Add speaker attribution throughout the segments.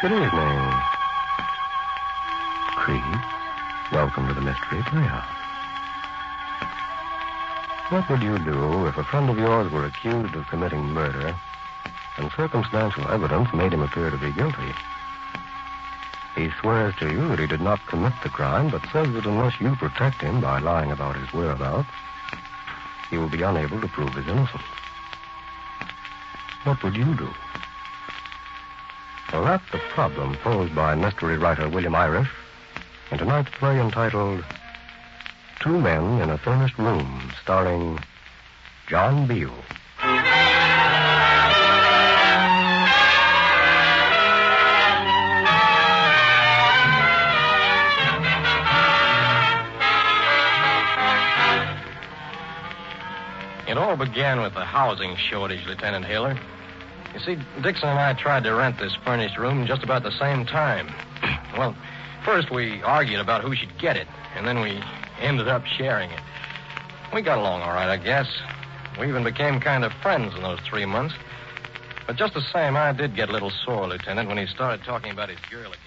Speaker 1: Good evening. Creed, welcome to the Mystery Playhouse. What would you do if a friend of yours were accused of committing murder and circumstantial evidence made him appear to be guilty? He swears to you that he did not commit the crime, but says that unless you protect him by lying about his whereabouts, he will be unable to prove his innocence. What would you do? Well, that's the problem posed by mystery writer William Irish in tonight's play entitled Two Men in a Furnished Room, starring John Beale.
Speaker 2: It all began with the housing shortage, Lieutenant Haler. You see, Dixon and I tried to rent this furnished room just about the same time. Well, first we argued about who should get it, and then we ended up sharing it. We got along all right, I guess. We even became kind of friends in those 3 months. But just the same, I did get a little sore, Lieutenant, when he started talking about his girl again.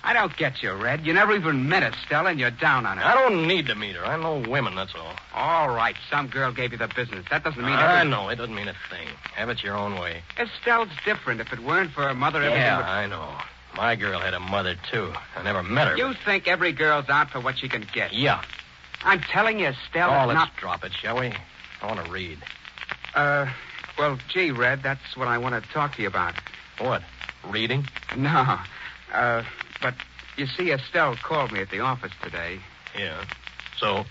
Speaker 3: I don't get you, Red. You never even met Estelle, and you're down on her.
Speaker 2: I don't need to meet her. I know women, that's all.
Speaker 3: All right, some girl gave you the business. That doesn't mean...
Speaker 2: I know, it doesn't mean a thing. Have it your own way.
Speaker 3: Estelle's different. If it weren't for her mother...
Speaker 2: Yeah, I know. My girl had a mother, too. I never met her.
Speaker 3: You think every girl's out for what she can get?
Speaker 2: Yeah.
Speaker 3: I'm telling you, Estelle is
Speaker 2: let's drop it, shall we? I want to read.
Speaker 3: Well, gee, Red, that's what I want to talk to you about.
Speaker 2: What? Reading?
Speaker 3: No. But... You see, Estelle called me at the office today.
Speaker 2: Yeah. So?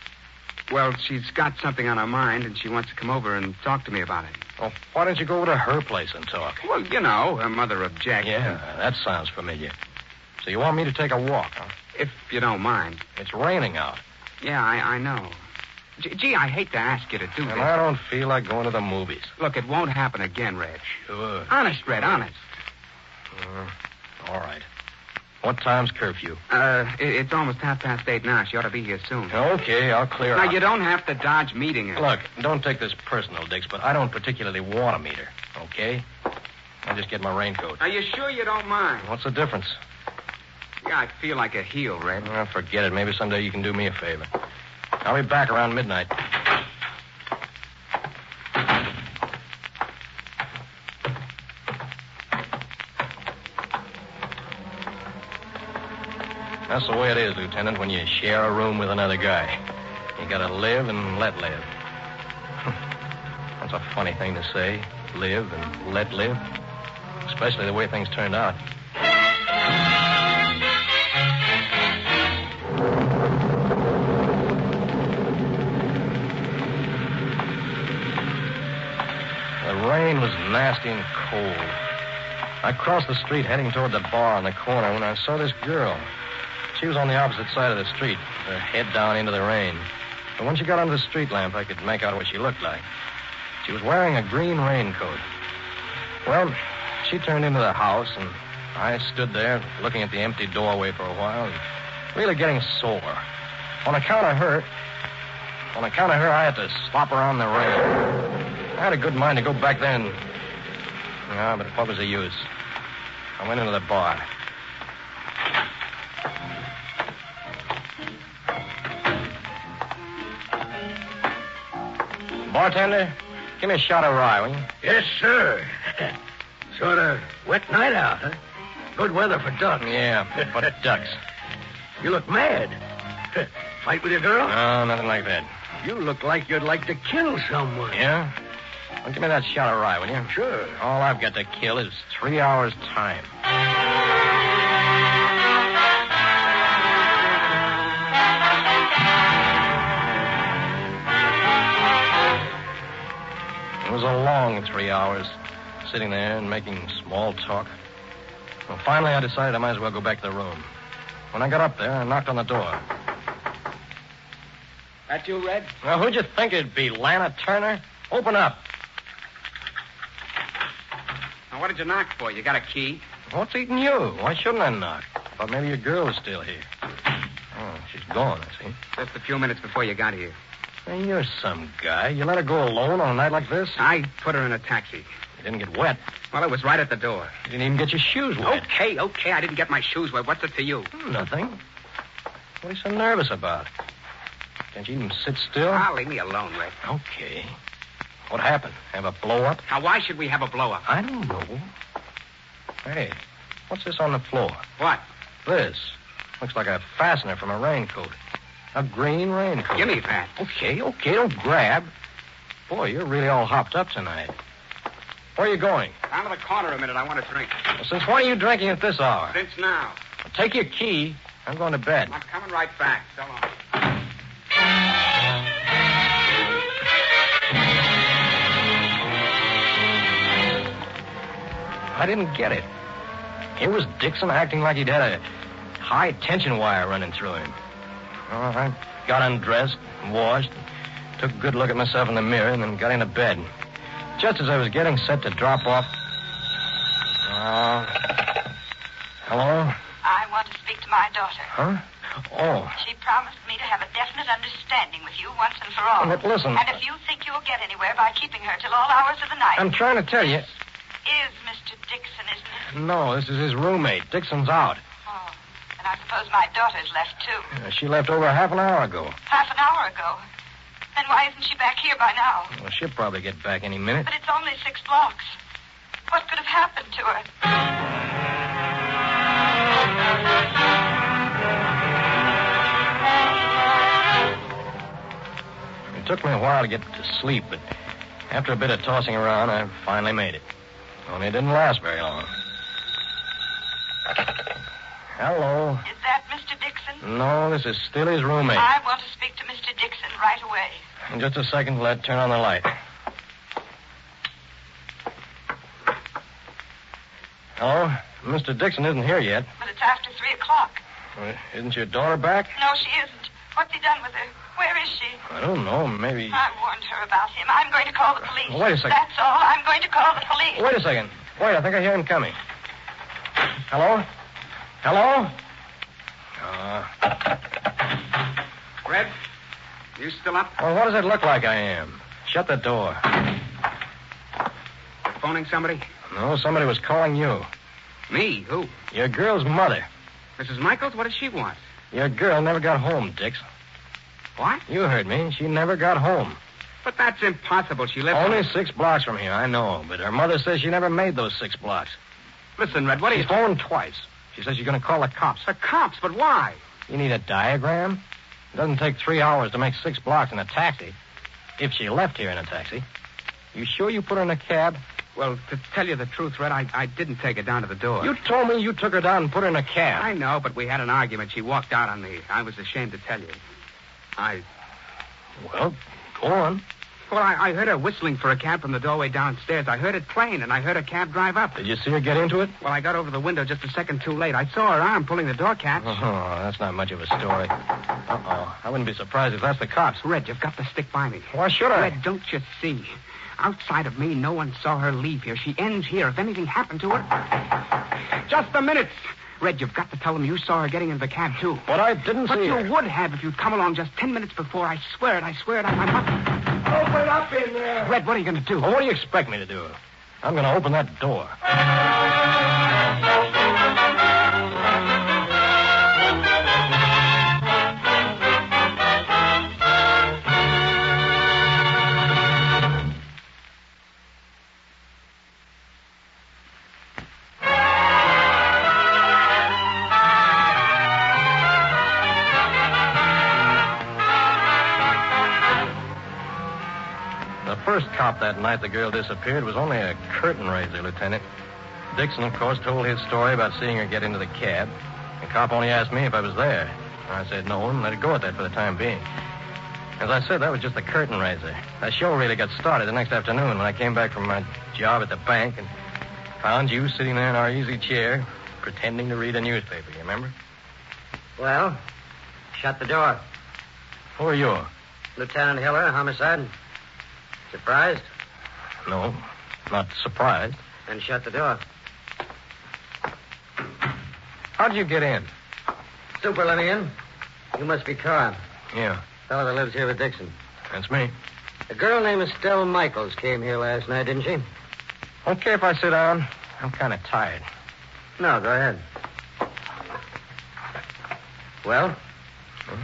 Speaker 3: Well, she's got something on her mind, and she wants to come over and talk to me about it.
Speaker 2: Well, why don't you go over to her place and talk?
Speaker 3: Well, you know, her mother objects.
Speaker 2: Yeah, that sounds familiar. So you want me to take a walk, huh?
Speaker 3: If you don't mind.
Speaker 2: It's raining out.
Speaker 3: Yeah, I know. Gee, I hate to ask you to do this.
Speaker 2: I don't feel like going to the movies.
Speaker 3: Look, it won't happen again, Reg.
Speaker 2: Sure.
Speaker 3: Honest, Red, honest.
Speaker 2: All right. What time's curfew?
Speaker 3: It's almost 8:30 now. She ought to be here soon.
Speaker 2: Okay, I'll clear out.
Speaker 3: Now, you don't have to dodge meeting her.
Speaker 2: Look, don't take this personal, Dix, but I don't particularly want to meet her, okay? I'll just get my raincoat.
Speaker 3: Are you sure you don't mind?
Speaker 2: What's the difference?
Speaker 3: Yeah, I feel like a heel, Red.
Speaker 2: Oh, forget it. Maybe someday you can do me a favor. I'll be back around midnight. That's the way it is, Lieutenant, when you share a room with another guy. You gotta live and let live. That's a funny thing to say, live and let live. Especially the way things turned out. The rain was nasty and cold. I crossed the street heading toward the bar on the corner when I saw this girl. She was on the opposite side of the street, her head down into the rain. But when she got under the street lamp, I could make out what she looked like. She was wearing a green raincoat. Well, she turned into the house, and I stood there looking at the empty doorway for a while and really getting sore. On account of her, I had to slop around the rain. I had a good mind to go back there and... Yeah, but what was the use? I went into the bar. Bartender, give me a shot of rye, will you?
Speaker 4: Yes, sir. Sort of wet night out, huh? Good weather for ducks.
Speaker 2: Yeah, but ducks.
Speaker 4: You look mad. Fight with your girl?
Speaker 2: No, nothing like that.
Speaker 4: You look like you'd like to kill someone.
Speaker 2: Yeah? Well, give me that shot of rye, will you?
Speaker 4: Sure.
Speaker 2: All I've got to kill is 3 hours' time. It was a long 3 hours, sitting there and making small talk. Well, finally, I decided I might as well go back to the room. When I got up there, I knocked on the door.
Speaker 3: That you, Red?
Speaker 2: Well, who'd you think it'd be, Lana Turner? Open up.
Speaker 3: Now, what did you knock for? You got a key?
Speaker 2: What's eating you? Why shouldn't I knock? Thought maybe your girl was still here. Oh, she's gone, I see.
Speaker 3: Just a few minutes before you got here.
Speaker 2: Hey, you're some guy. You let her go alone on a night like this?
Speaker 3: I put her in a taxi.
Speaker 2: You didn't get wet.
Speaker 3: Well, it was right at the door.
Speaker 2: You didn't even get your shoes wet.
Speaker 3: Okay, I didn't get my shoes wet. What's it to you?
Speaker 2: Nothing. What are you so nervous about? Can't you even sit still?
Speaker 3: Ah, leave me alone, Red.
Speaker 2: Okay. What happened? Have a blow-up?
Speaker 3: Now, why should we have a blow-up?
Speaker 2: I don't know. Hey, what's this on the floor?
Speaker 3: What?
Speaker 2: This. Looks like a fastener from a raincoat. A green raincoat.
Speaker 3: Give me that.
Speaker 2: Okay, don't grab. Boy, you're really all hopped up tonight. Where are you going?
Speaker 3: Down to the corner a minute. I want a drink.
Speaker 2: Well, since when are you drinking at this hour?
Speaker 3: Since now.
Speaker 2: Well, take your key. I'm going to bed.
Speaker 3: I'm coming right back. So long.
Speaker 2: I didn't get it. Here was Dixon acting like he'd had a high-tension wire running through him. Well, I got undressed and washed, took a good look at myself in the mirror, and then got into bed. Just as I was getting set to drop off... hello?
Speaker 5: I want to speak to my daughter.
Speaker 2: Huh? Oh.
Speaker 5: She promised me to have a definite understanding with you once and for all.
Speaker 2: But listen...
Speaker 5: And if you think you'll get anywhere by keeping her till all hours of the night...
Speaker 2: I'm trying to tell you...
Speaker 5: Is Mr. Dixon, isn't it?
Speaker 2: No, this is his roommate. Dixon's out.
Speaker 5: Oh, and I suppose my daughter's left, too.
Speaker 2: She left over half an hour ago.
Speaker 5: Half an hour ago? Then why isn't she back here by now?
Speaker 2: Well, she'll probably get back any minute.
Speaker 5: But it's only 6 blocks. What could have happened to her?
Speaker 2: It took me a while to get to sleep, but after a bit of tossing around, I finally made it. Only it didn't last very long. Hello.
Speaker 5: Is that Mr. Dixon?
Speaker 2: No, this is still his roommate.
Speaker 5: I want to speak to Mr. Dixon right away.
Speaker 2: In just a second, Led. Turn on the light. Hello? Mr. Dixon isn't here yet.
Speaker 5: But it's after 3 o'clock.
Speaker 2: Isn't your daughter back?
Speaker 5: No, she isn't. What's he done with her? Where is she?
Speaker 2: I don't know. Maybe...
Speaker 5: I warned her about him. I'm going to call the police.
Speaker 2: Wait a second.
Speaker 5: That's all. I'm going to call the police.
Speaker 2: Wait a second. Wait, I think I hear him coming. Hello? Hello?
Speaker 3: Red, you still up?
Speaker 2: Well, what does it look like I am? Shut the door.
Speaker 3: Phoning somebody?
Speaker 2: No, somebody was calling you.
Speaker 3: Me? Who?
Speaker 2: Your girl's mother.
Speaker 3: Mrs. Michaels? What does she want?
Speaker 2: Your girl never got home, Dix.
Speaker 3: What?
Speaker 2: You heard me. She never got home.
Speaker 3: But that's impossible. She lives...
Speaker 2: Only 6 blocks from here, I know. But her mother says she never made those 6 blocks.
Speaker 3: Listen, Red, what are you...
Speaker 2: She's phoned twice. She says she's going to call the cops.
Speaker 3: The cops? But why?
Speaker 2: You need a diagram? It doesn't take 3 hours to make 6 blocks in a taxi. If she left here in a taxi. You sure you put her in a cab?
Speaker 3: Well, to tell you the truth, Red, I didn't take her down to the door.
Speaker 2: You told me you took her down and put her in a cab.
Speaker 3: I know, but we had an argument. She walked out on me. I was ashamed to tell you.
Speaker 2: Well, go on.
Speaker 3: Well, I heard her whistling for a cab from the doorway downstairs. I heard it plain, and I heard a cab drive up.
Speaker 2: Did you see her get into it?
Speaker 3: Well, I got over the window just a second too late. I saw her arm pulling the door catch.
Speaker 2: Oh, that's not much of a story. Uh-oh. I wouldn't be surprised if that's the cops.
Speaker 3: Red, you've got to stick by me.
Speaker 2: Why should I?
Speaker 3: Red, don't you see? Outside of me, no one saw her leave here. She ends here. If anything happened to her... Just a minute. Red, you've got to tell them you saw her getting into the cab, too.
Speaker 2: But I didn't see her.
Speaker 3: But you would have if you'd come along just 10 minutes before. I swear it. I must...
Speaker 2: Open up in there.
Speaker 3: Red, what are you going to do?
Speaker 2: Well, what do you expect me to do? I'm going to open that door. The first cop that night the girl disappeared was only a curtain raiser, Lieutenant. Dixon, of course, told his story about seeing her get into the cab. The cop only asked me if I was there. I said no and let it go at that for the time being. As I said, that was just a curtain raiser. That show really got started the next afternoon when I came back from my job at the bank and found you sitting there in our easy chair pretending to read a newspaper. You remember?
Speaker 6: Well, shut the door.
Speaker 2: Who are you?
Speaker 6: Lieutenant Hiller, homicide. Surprised?
Speaker 2: No, not surprised.
Speaker 6: Then shut the door.
Speaker 2: How'd you get in?
Speaker 6: Super let me in. You must be Carr.
Speaker 2: Yeah,
Speaker 6: Fellow that lives here with Dixon.
Speaker 2: that's me.
Speaker 6: A girl named Estelle Michaels came here last night, didn't she?
Speaker 2: Okay if I sit down? I'm kind of tired.
Speaker 6: No, go ahead. Well?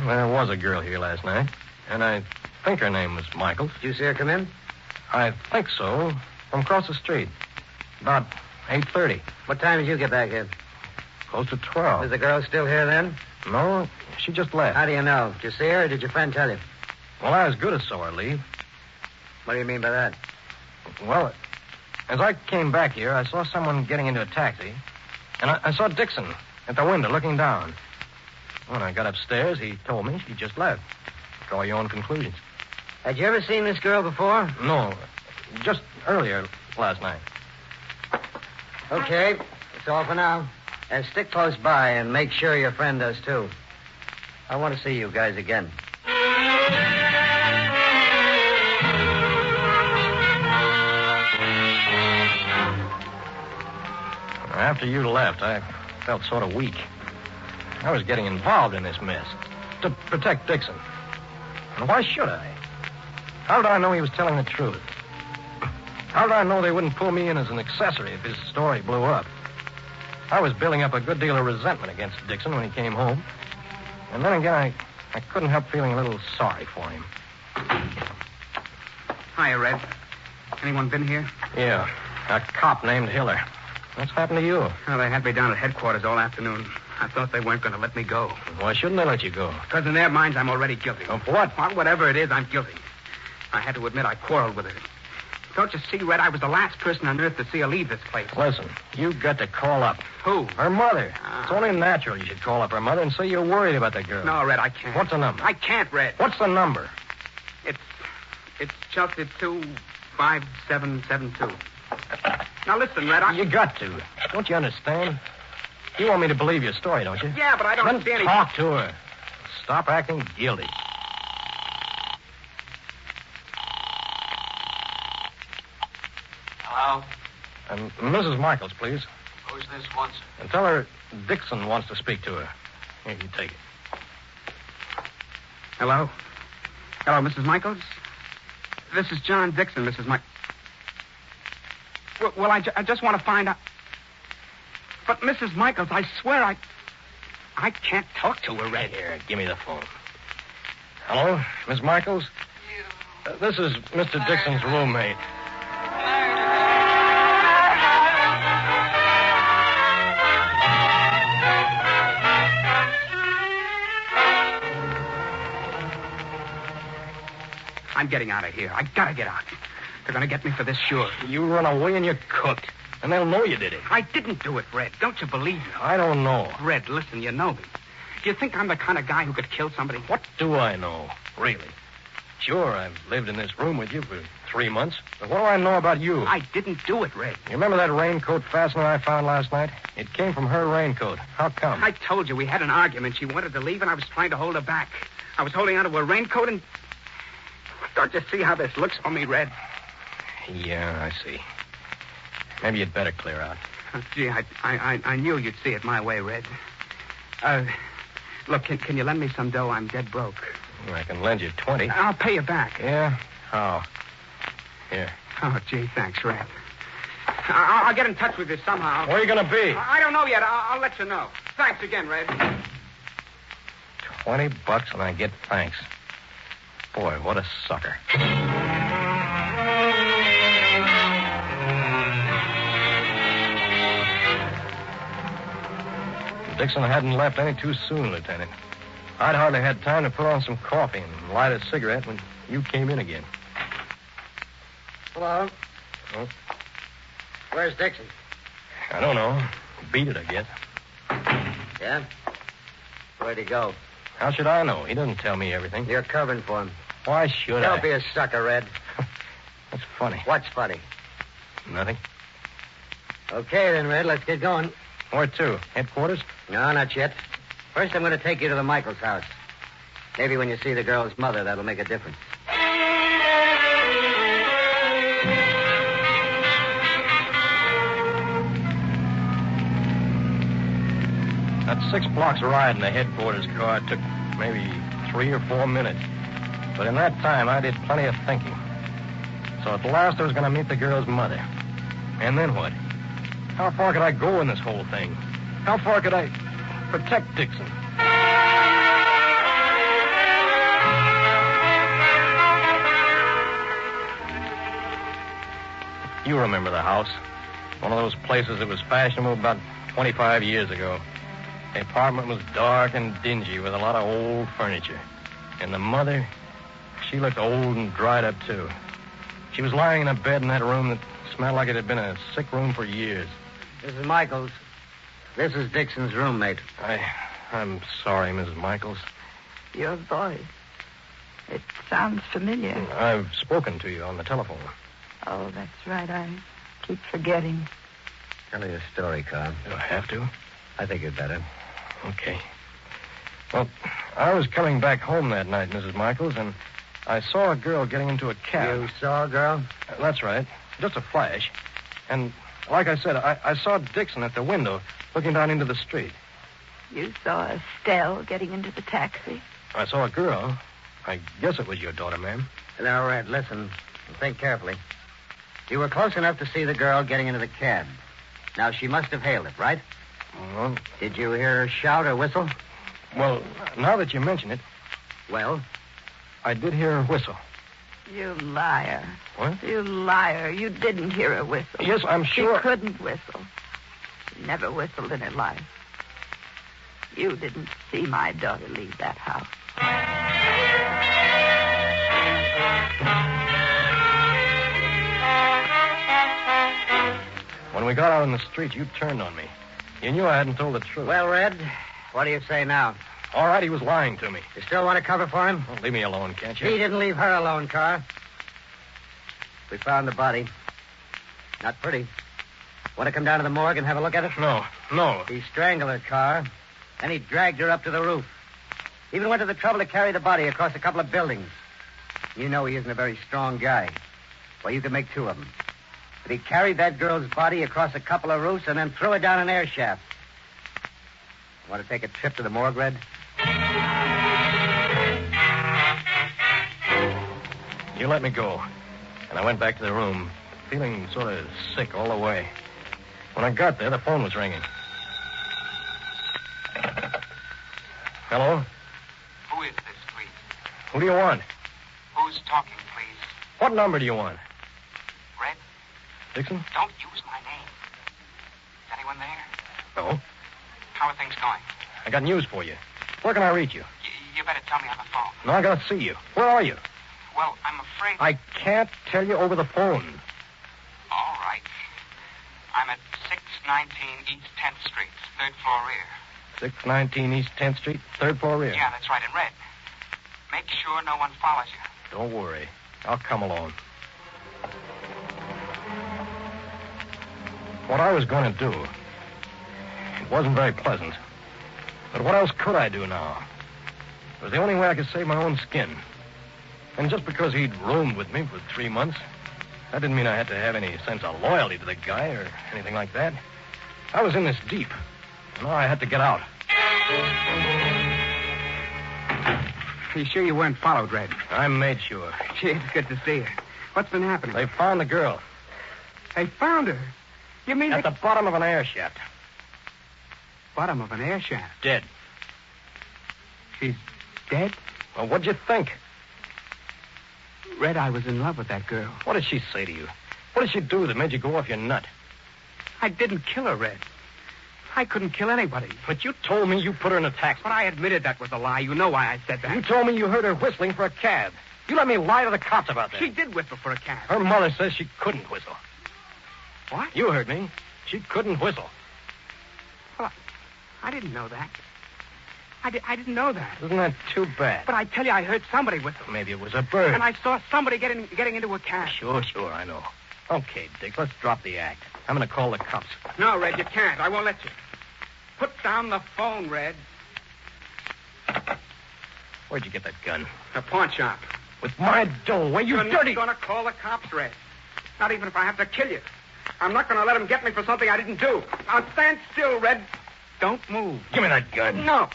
Speaker 2: There was a girl here last night, and I think her name was Michaels.
Speaker 6: Did you see her come in?
Speaker 2: I think so. From across the street. About 8:30.
Speaker 6: What time did you get back here?
Speaker 2: Close to 12.
Speaker 6: Was the girl still here then?
Speaker 2: No, she just left.
Speaker 6: How do you know? Did you see her or did your friend tell you?
Speaker 2: Well, I as good as saw her leave.
Speaker 6: What do you mean by that?
Speaker 2: Well, as I came back here, I saw someone getting into a taxi, and I saw Dixon at the window looking down. When I got upstairs, he told me she just left. Draw your own conclusions.
Speaker 6: Had you ever seen this girl before?
Speaker 2: No, just earlier last night.
Speaker 6: Okay, that's all for now. And stick close by and make sure your friend does, too. I want to see you guys again.
Speaker 2: After you left, I felt sort of weak. I was getting involved in this mess to protect Dixon. And why should I? How did I know he was telling the truth? How did I know they wouldn't pull me in as an accessory if his story blew up? I was building up a good deal of resentment against Dixon when he came home. And then again, I couldn't help feeling a little sorry for him.
Speaker 3: Hiya, Red. Anyone been here?
Speaker 2: Yeah, a cop named Hiller. What's happened to you?
Speaker 3: Well, they had me down at headquarters all afternoon. I thought they weren't going to let me go.
Speaker 2: Why shouldn't they let you go?
Speaker 3: Because in their minds, I'm already guilty.
Speaker 2: Oh, for what?
Speaker 3: Well, whatever it is, I'm guilty. I had to admit I quarreled with her. Don't you see, Red? I was the last person on earth to see her leave this place.
Speaker 2: Listen, you've got to call up.
Speaker 3: Who?
Speaker 2: Her mother. It's only natural you should call up her mother and say you're worried about the girl.
Speaker 3: No, Red, I can't.
Speaker 2: What's the number?
Speaker 3: I can't, Red.
Speaker 2: What's the number?
Speaker 3: It's Chelsea 25772. Now, listen, Red,
Speaker 2: You got to. Don't you understand? You want me to believe your story, don't you?
Speaker 3: Yeah, but I don't
Speaker 2: Then
Speaker 3: see any...
Speaker 2: talk to her. Stop acting guilty.
Speaker 7: Hello?
Speaker 2: Mrs. Michaels, please.
Speaker 7: Who's this once?
Speaker 2: And tell her Dixon wants to speak to her. Here, you take it.
Speaker 3: Hello? Hello, Mrs. Michaels? This is John Dixon, Mrs. Michaels. Well, I just want to find out... But, Mrs. Michaels, I swear I can't talk to her, Red.
Speaker 2: Here, give me the phone. Hello, Miss Michaels? This is Mr. Dixon's roommate.
Speaker 3: I'm getting out of here. I gotta get out. They're gonna get me for this, sure.
Speaker 2: You run away and you're cooked. And they'll know you did it.
Speaker 3: I didn't do it, Red. Don't you believe me?
Speaker 2: I don't know.
Speaker 3: Red, listen, you know me. Do you think I'm the kind of guy who could kill somebody?
Speaker 2: What do I know, really? Sure, I've lived in this room with you for 3 months. But what do I know about you?
Speaker 3: I didn't do it, Red.
Speaker 2: You remember that raincoat fastener I found last night? It came from her raincoat. How come?
Speaker 3: I told you we had an argument. She wanted to leave, and I was trying to hold her back. I was holding onto her raincoat, and... Don't you see how this looks for me, Red?
Speaker 2: Yeah, I see. Maybe you'd better clear out.
Speaker 3: Oh, gee, I knew you'd see it my way, Red. Look, can you lend me some dough? I'm dead broke.
Speaker 2: I can lend you 20.
Speaker 3: I'll pay you back.
Speaker 2: Yeah? How? Here.
Speaker 3: Oh, gee, thanks, Red. I'll get in touch with you somehow.
Speaker 2: Where are you going to be?
Speaker 3: I don't know yet. I'll let you know. Thanks again, Red.
Speaker 2: $20 and I get thanks. Boy, what a sucker. Dixon hadn't left any too soon, Lieutenant. I'd hardly had time to put on some coffee and light a cigarette when you came in again.
Speaker 6: Hello?
Speaker 2: Oh?
Speaker 6: Where's Dixon?
Speaker 2: I don't know. Beat it, I guess.
Speaker 6: Yeah? Where'd he go?
Speaker 2: How should I know? He doesn't tell me everything.
Speaker 6: You're covering for him.
Speaker 2: Why should I?
Speaker 6: Don't be a sucker, Red.
Speaker 2: That's funny.
Speaker 6: What's funny?
Speaker 2: Nothing.
Speaker 6: Okay, then, Red, let's get going.
Speaker 2: Where to? Headquarters?
Speaker 6: No, not yet. First, I'm going to take you to the Michaels house. Maybe when you see the girl's mother, that'll make a difference.
Speaker 2: That 6 blocks ride in the headquarters car took maybe 3 or 4 minutes. But in that time, I did plenty of thinking. So at last I was going to meet the girl's mother. And then what? How far could I go in this whole thing? How far could I protect Dixon? You remember the house. One of those places that was fashionable about 25 years ago. The apartment was dark and dingy with a lot of old furniture. And the mother, she looked old and dried up, too. She was lying in a bed in that room that smelled like it had been a sick room for years.
Speaker 6: Mrs. Michaels, this is Dixon's roommate.
Speaker 2: I'm sorry, Mrs. Michaels.
Speaker 7: Your voice. It sounds familiar.
Speaker 2: I've spoken to you on the telephone.
Speaker 7: Oh, that's right. I keep forgetting.
Speaker 6: Tell me a story, Carl.
Speaker 2: Do I have to?
Speaker 6: I think you'd better.
Speaker 2: Okay. Well, I was coming back home that night, Mrs. Michaels, and I saw a girl getting into a cab.
Speaker 6: You saw a girl?
Speaker 2: That's right. Just a flash. And like I said, I saw Dixon at the window looking down into the street.
Speaker 7: You saw Estelle getting into the taxi?
Speaker 2: I saw a girl. I guess it was your daughter, ma'am.
Speaker 6: Now, Red, listen. Think carefully. You were close enough to see the girl getting into the cab. Now, she must have hailed it, right?
Speaker 2: Well,
Speaker 6: Did you hear her shout or whistle?
Speaker 2: well, now that you mention it,
Speaker 6: Well,
Speaker 2: I did hear her whistle.
Speaker 7: You liar.
Speaker 2: What?
Speaker 7: You liar. You didn't hear her whistle.
Speaker 2: Yes, I'm sure.
Speaker 7: She couldn't whistle. She never whistled in her life. You didn't see my daughter leave that house.
Speaker 2: When we got out on the street, you turned on me. You knew I hadn't told the truth.
Speaker 6: well, Red, what do you say now?
Speaker 2: All right, he was lying to me.
Speaker 6: You still want to cover for him?
Speaker 2: Well, leave me alone, can't you?
Speaker 6: He didn't leave her alone, Carr. We found the body. Not pretty. Want to come down to the morgue and have a look at it?
Speaker 2: No.
Speaker 6: He strangled her, Carr. Then he dragged her up to the roof. Even went to the trouble to carry the body across a couple of buildings. You know he isn't a very strong guy. Well, you could make two of them. But he carried that girl's body across a couple of roofs and then threw her down an air shaft. Want to take a trip to the morgue, Red?
Speaker 2: You let me go. And I went back to the room, feeling sort of sick all the way. When I got there, the phone was ringing. Hello?
Speaker 3: Who is this, please?
Speaker 2: Who do you want?
Speaker 3: Who's talking, please?
Speaker 2: What number do you want?
Speaker 3: Red,
Speaker 2: Dixon?
Speaker 3: don't use my name. Is anyone there?
Speaker 2: No.
Speaker 3: How are things going?
Speaker 2: I got news for you. Where can I reach you?
Speaker 3: You better tell me on the phone.
Speaker 2: No, I gotta see you. Where are you?
Speaker 3: Well, I'm afraid...
Speaker 2: I can't tell you over the phone.
Speaker 3: All right. I'm at 619 East 10th Street, third floor rear.
Speaker 2: 619 East 10th Street, third floor rear.
Speaker 3: Yeah, that's right, in red. Make sure no one follows you.
Speaker 2: Don't worry. I'll come along. What I was going to do, it wasn't very pleasant. But what else could I do now? It was the only way I could save my own skin. And just because he'd roomed with me for 3 months, that didn't mean I had to have any sense of loyalty to the guy or anything like that. I was in this deep. And now I had to get out.
Speaker 3: Are you sure you weren't followed, Red?
Speaker 2: I made sure.
Speaker 3: Gee, it's good to see you. What's been happening?
Speaker 2: They found the girl
Speaker 3: They found her. You mean
Speaker 2: at the bottom of an air shaft.
Speaker 3: bottom of an air shaft?
Speaker 2: Dead.
Speaker 3: She's dead?
Speaker 2: Well, what'd you think?
Speaker 3: Red, I was in love with that girl.
Speaker 2: What did she say to you? What did she do that made you go off your nut?
Speaker 3: I didn't kill her, Red. I couldn't kill anybody.
Speaker 2: But you told me you put her in a taxi.
Speaker 3: But I admitted that was a lie. You know why I said that.
Speaker 2: You told me you heard her whistling for a cab. You let me lie to the cops about that.
Speaker 3: She did whistle for a cab.
Speaker 2: Her mother says she couldn't whistle.
Speaker 3: What?
Speaker 2: You heard me. She couldn't whistle.
Speaker 3: Well, I didn't know that. I didn't know that.
Speaker 2: Isn't that too bad?
Speaker 3: But I tell you, I heard somebody whistle.
Speaker 2: Maybe it was a bird.
Speaker 3: And I saw somebody getting into a cab.
Speaker 2: Sure, I know. Okay, Dick, let's drop the act. I'm going to call the cops.
Speaker 3: No, Red, you can't. I won't let you. Put down the phone, Red.
Speaker 2: Where'd you get that gun?
Speaker 3: The pawn shop.
Speaker 2: With my dough. Where you
Speaker 3: You're
Speaker 2: dirty...
Speaker 3: not going to call the cops, Red. Not even if I have to kill you. I'm not going to let them get me for something I didn't do. Now stand still, Red. Don't move.
Speaker 2: Give me that gun.
Speaker 3: No.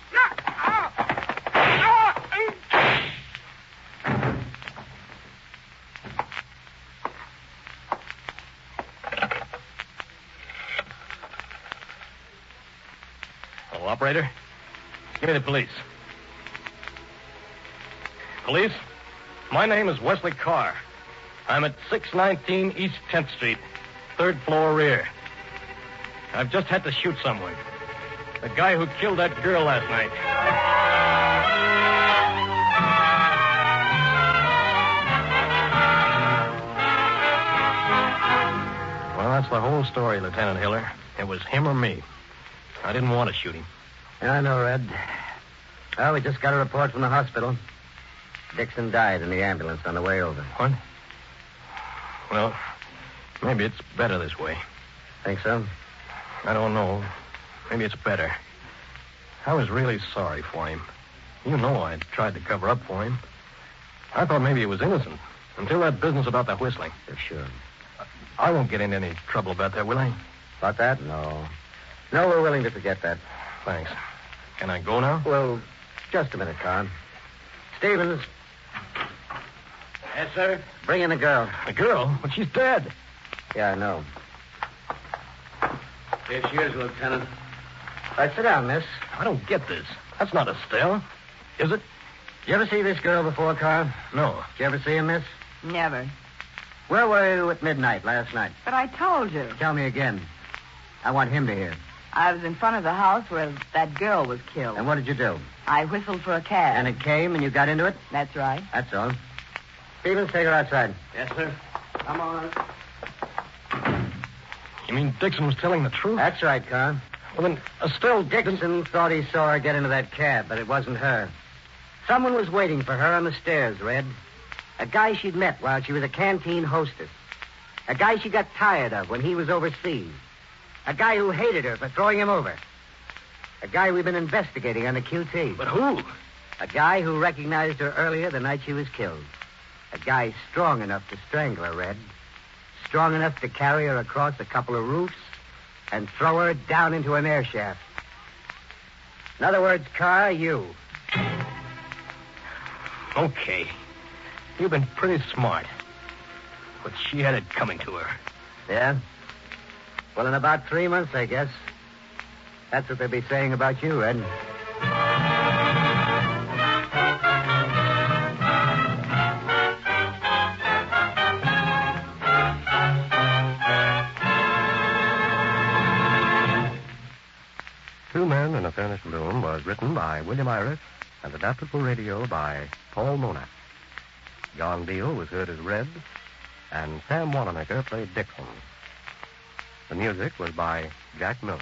Speaker 2: Operator, give me the police. Police, my name is Wesley Carr. I'm at 619 East 10th Street, 3rd floor rear. I've just had to shoot someone. The guy who killed that girl last night. Well, that's the whole story, Lieutenant Hiller. It was him or me. I didn't want to shoot him.
Speaker 6: I know, Red. Well, we just got a report from the hospital. Dixon died in the ambulance on the way over.
Speaker 2: What? Well, maybe it's better this way.
Speaker 6: Think so?
Speaker 2: I don't know. Maybe it's better. I was really sorry for him. You know I tried to cover up for him. I thought maybe he was innocent until that business about the whistling.
Speaker 6: You're sure?
Speaker 2: I won't get into any trouble about that, will I?
Speaker 6: About that? No. No, we're willing to forget that.
Speaker 2: Thanks. Can I go now?
Speaker 6: Well, just a minute, Con. Stevens.
Speaker 4: Yes, sir?
Speaker 6: Bring in the girl.
Speaker 2: The girl? But she's dead.
Speaker 6: Yeah, I know.
Speaker 4: Here she is, Lieutenant.
Speaker 6: All right, sit down, miss.
Speaker 2: I don't get this. That's not Estelle. Is it?
Speaker 6: Did you ever see this girl before, Carl?
Speaker 2: No.
Speaker 6: Did you ever see her, miss?
Speaker 7: Never.
Speaker 6: Where were you at midnight last night?
Speaker 7: But I told you.
Speaker 6: Tell me again. I want him to hear.
Speaker 7: I was in front of the house where that girl was killed.
Speaker 6: And what did you do?
Speaker 7: I whistled for a cab.
Speaker 6: And it came and you got into it?
Speaker 7: That's right.
Speaker 6: That's all. Stevens, take her outside.
Speaker 4: Yes, sir.
Speaker 6: Come on.
Speaker 2: You mean Dixon was telling the truth?
Speaker 6: That's right, Carl.
Speaker 2: Well, then Estelle
Speaker 6: Dixon thought he saw her get into that cab, but it wasn't her. Someone was waiting for her on the stairs, Red. A guy she'd met while she was a canteen hostess. A guy she got tired of when he was overseas. A guy who hated her for throwing him over. A guy we've been investigating on the QT.
Speaker 2: But who?
Speaker 6: A guy who recognized her earlier the night she was killed. A guy strong enough to strangle her, Red. Strong enough to carry her across a couple of roofs and throw her down into an air shaft. In other words, Carr, you.
Speaker 2: Okay. You've been pretty smart. But she had it coming to her.
Speaker 6: Yeah? Well, in about 3 months, I guess. That's what they'll be saying about you, Red.
Speaker 1: Two Men in a Furnished Room was written by William Iris and adapted for radio by Paul Mona. John Beale was heard as Red, and Sam Wanamaker played Dixon. The music was by Jack Miller.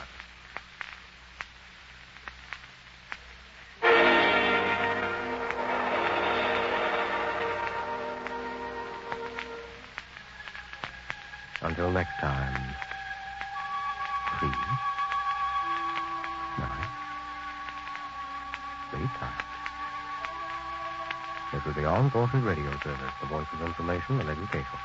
Speaker 1: Until next time, please, night, sleep tight. This is the Armed Forces Radio Service, the voice of information and education.